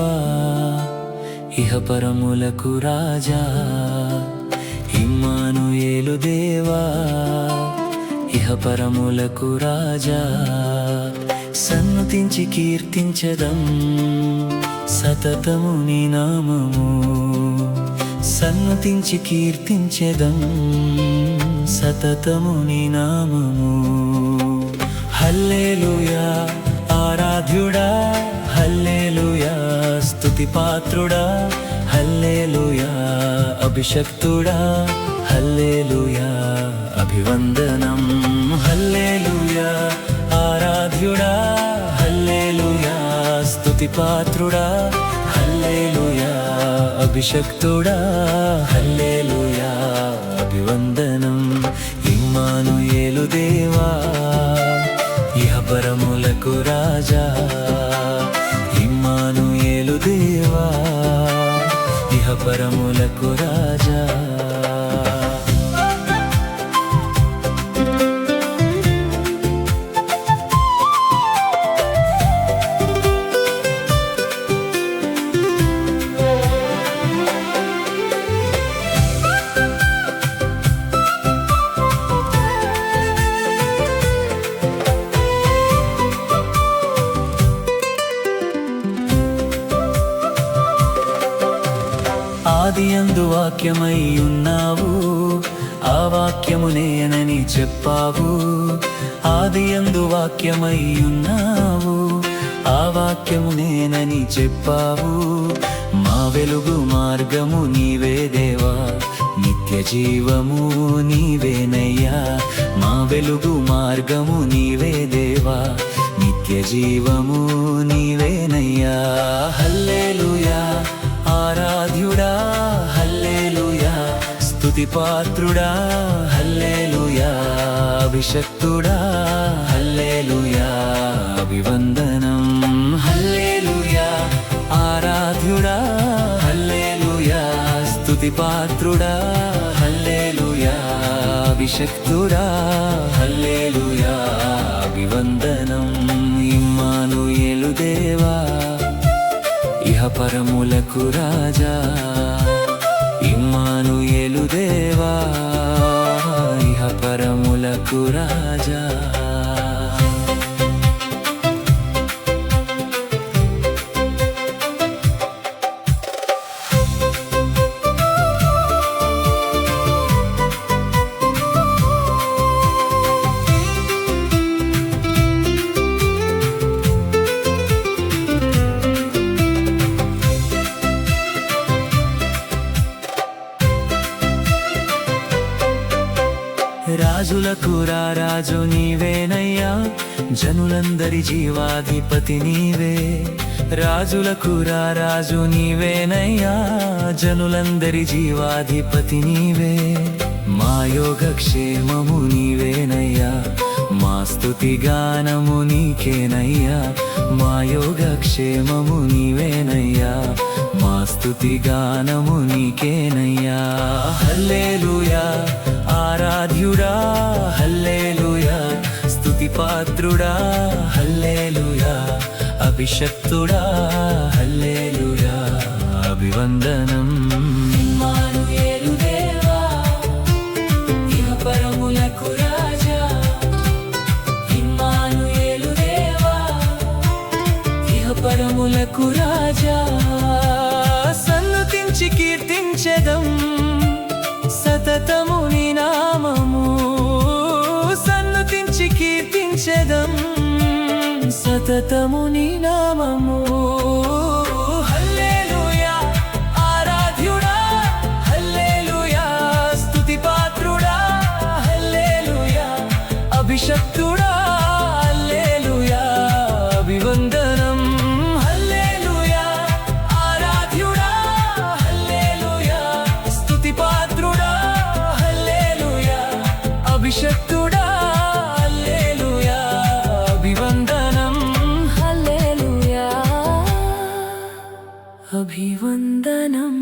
దేవా ఇహపరములకు రాజా ఇమ్మానుయేలు దేవా ఇహపరములకు రాజా సన్నుతించి కీర్తించెదం సతతము నీ నామము సన్నుతించి కీర్తించెదం సతతము నీ నామము హల్లెలూయా ఆరాధ్యుడా హల్లెలూయా స్తుతి పాత్రుడా హల్లెలూయా అభిషక్తుడా హల్లెలూయా అభివందనం హల్లెలూయా ఆరాధ్యుడా హల్లెలూయా స్తుతి పాత్రుడా హల్లెలూయా అభిషక్తుడా హల్లెలూయా అభివందనం ఇమ్మానుయేలు దేవా ఇహపరములకు రాజా ఇమ్మానుయేలు దేవా ఇహపరములకు రాజా ఆదియందు వాక్యమై ఉన్నావు ఆ వాక్యము నేనని చెప్పావు ఆదియందు వాక్యమై ఉన్నావు ఆ వాక్యము నేనని చెప్పావు మా వెలుగు మార్గము నీవే దేవా నిత్య జీవము నీవేనయ్యా మా వెలుగు మార్గము నీవే దేవా నిత్య జీవము నీవేనయ్యా హల్లెలూయా ఆరాధ్యుడా హల్లెలూయా స్తుతి పాత్రుడా హల్లెలూయా అభిషక్తుడా హల్లెలూయా అభివందనం హల్లెలూయా ఆరాధ్యుడా హల్లెలూయా స్తుతి పాత్రుడా హల్లెలూయా అభిషక్తుడా హల్లెలూయా అభివందనం ఇమ్మానుయేలు దేవా ఇహపరములకు రాజా ఇమ్మానుయేలు దేవా ఇహపరములకు రాజా రాజులకు రాజు నీవేనయ్యా జనులందరి జీవాధిపతి నీవే రాజులకు రాజు నీవేనయ్యా జనులందరి జీవాధిపతి నీవే మా యోగక్షేమము నీవేనయ్యా మా స్తుతి గానము నీకేనయ్యా మా యోగక్షేమము నీవేనయ్యా మా స్తుతి గానము నీకేనయ్యా హల్లెలూయా ఆరాధ్యుడా హల్లెలూయా స్తుతి పాత్రుడా హల్లెలూయా అభిషక్తుడా హల్లెలూయా అభివందనం ఇమ్మానుయేలు దేవా ఇహపరములకు రాజా ఇమ్మానుయేలు దేవా ఇహపరములకు రాజా సన్నుతించి కీర్తించెదం సతతము నీ నామము సన్నుతించి కీర్తించెదం సతతము నీ నామము హల్లెలూయా ఆరాధ్యుడా హల్లెలూయా స్తుతి పాత్రుడా హల్లెలూయా అభిషక్తుడా హల్లెలూయా అభివందనం హల్లెలూయా ఆరాధ్యుడా హల్లెలూయా స్తుతి పాత్రుడా హల్లెలూయా అభిషక్తుడా హల్లెలూయా అభివందనం హల్లెలూయా అభివందనం